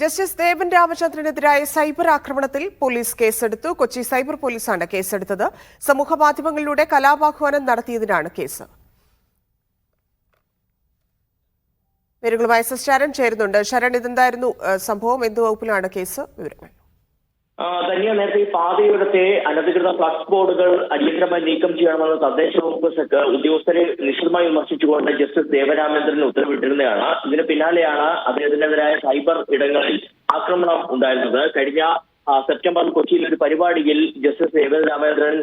Justice ദേവൻ രാമചന്ദ്രനെതിരായ cyber ആക്രമണത്തിൽ police കേസെടുത്തു. Kochi cyber പോലീസാണ് കേസെടുത്തത്. സമൂഹമാധ്യമങ്ങളിലൂടെ കലാപാഹ്വാനം നടത്തിയതിനാണ് കേസ്. വിവരങ്ങളുമായി ശരൺ ചേരുന്നുണ്ട്. ശരൺ, ഇതെന്തായിരുന്നു സംഭവം? എന്ത് വകുപ്പിലാണ് കേസ്? വിവരങ്ങൾ. ധന്യ, നേരത്തെ ഈ പാതയോരത്തെ അനധികൃത ഫ്ലക്സ് ബോർഡുകൾ അടിയന്തരമായി നീക്കം ചെയ്യണമെന്ന് തദ്ദേശ വകുപ്പ് ഉദ്യോഗസ്ഥരെ നിശിതമായി വിമർശിച്ചുകൊണ്ട് ജസ്റ്റിസ് ദേവരാമചന്ദ്രൻ ഉത്തരവിട്ടിരുന്നതാണ്. ഇതിന് പിന്നാലെയാണ് അദ്ദേഹത്തിനെതിരായ സൈബർ ഇടങ്ങളിൽ ആക്രമണം ഉണ്ടായിരുന്നത്. കഴിഞ്ഞ സെപ്റ്റംബറിൽ കൊച്ചിയിൽ ഒരു പരിപാടിയിൽ ജസ്റ്റിസ് ദേവരാമചന്ദ്രൻ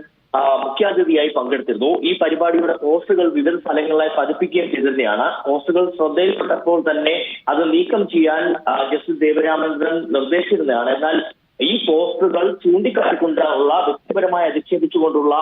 മുഖ്യാതിഥിയായി പങ്കെടുത്തിരുന്നു. ഈ പരിപാടിയുടെ പോസ്റ്ററുകൾ വിവിധ സ്ഥലങ്ങളിലായി പതിപ്പിക്കുകയും ചെയ്തിരുന്നതാണ്. പോസ്റ്ററുകൾ ശ്രദ്ധയിൽപ്പെട്ടപ്പോൾ തന്നെ അത് നീക്കം ചെയ്യാൻ ജസ്റ്റിസ് ദേവരാമചന്ദ്രൻ നിർദ്ദേശിച്ചിരുന്നതാണ്. എന്നാൽ ഈ പോസ്റ്ററുകൾ ചൂണ്ടിക്കാട്ടിക്കൊണ്ടുള്ള വ്യക്തിപരമായി അധിക്ഷേപിച്ചുകൊണ്ടുള്ള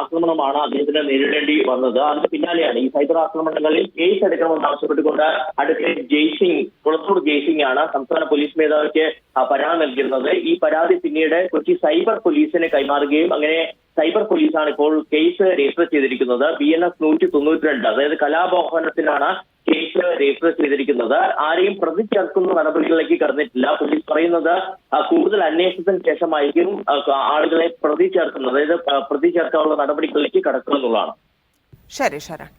ആക്രമണമാണ് അദ്ദേഹത്തിന് നേരിടേണ്ടി വന്നത്. അതിന് പിന്നാലെയാണ് ഈ സൈബർ ആക്രമണങ്ങളിൽ കേസ് എടുക്കണമെന്ന് ആവശ്യപ്പെട്ടുകൊണ്ട് അഡ്വക്കേറ്റ് ജയ്സിംഗ്, കുളത്തൂർ ജയ്സിംഗ് ആണ് സംസ്ഥാന പോലീസ് മേധാവിക്ക് പരാതി നൽകിയിരുന്നത്. ഈ പരാതി പിന്നീട് കൊച്ചി സൈബർ പോലീസിന് കൈമാറുകയും അങ്ങനെ സൈബർ പോലീസാണ് ഇപ്പോൾ കേസ് രജിസ്റ്റർ ചെയ്തിരിക്കുന്നത്. BNS 192, അതായത് കലാപാഹ്വാനത്തിനാണ് കേസ് രജിസ്റ്റർ ചെയ്തിരിക്കുന്നത്. ആരെയും പ്രതി ചേർക്കുന്ന നടപടികളിലേക്ക് കടന്നിട്ടില്ല. പോലീസ് പറയുന്നത് കൂടുതൽ അന്വേഷണത്തിന് ശേഷമായിരിക്കും ആളുകളെ പ്രതി ചേർക്കുന്നത്, അതായത് പ്രതി ചേർക്കാനുള്ള നടപടികളിലേക്ക് കടക്കുക എന്നുള്ളതാണ്. ശരി ശരൺ.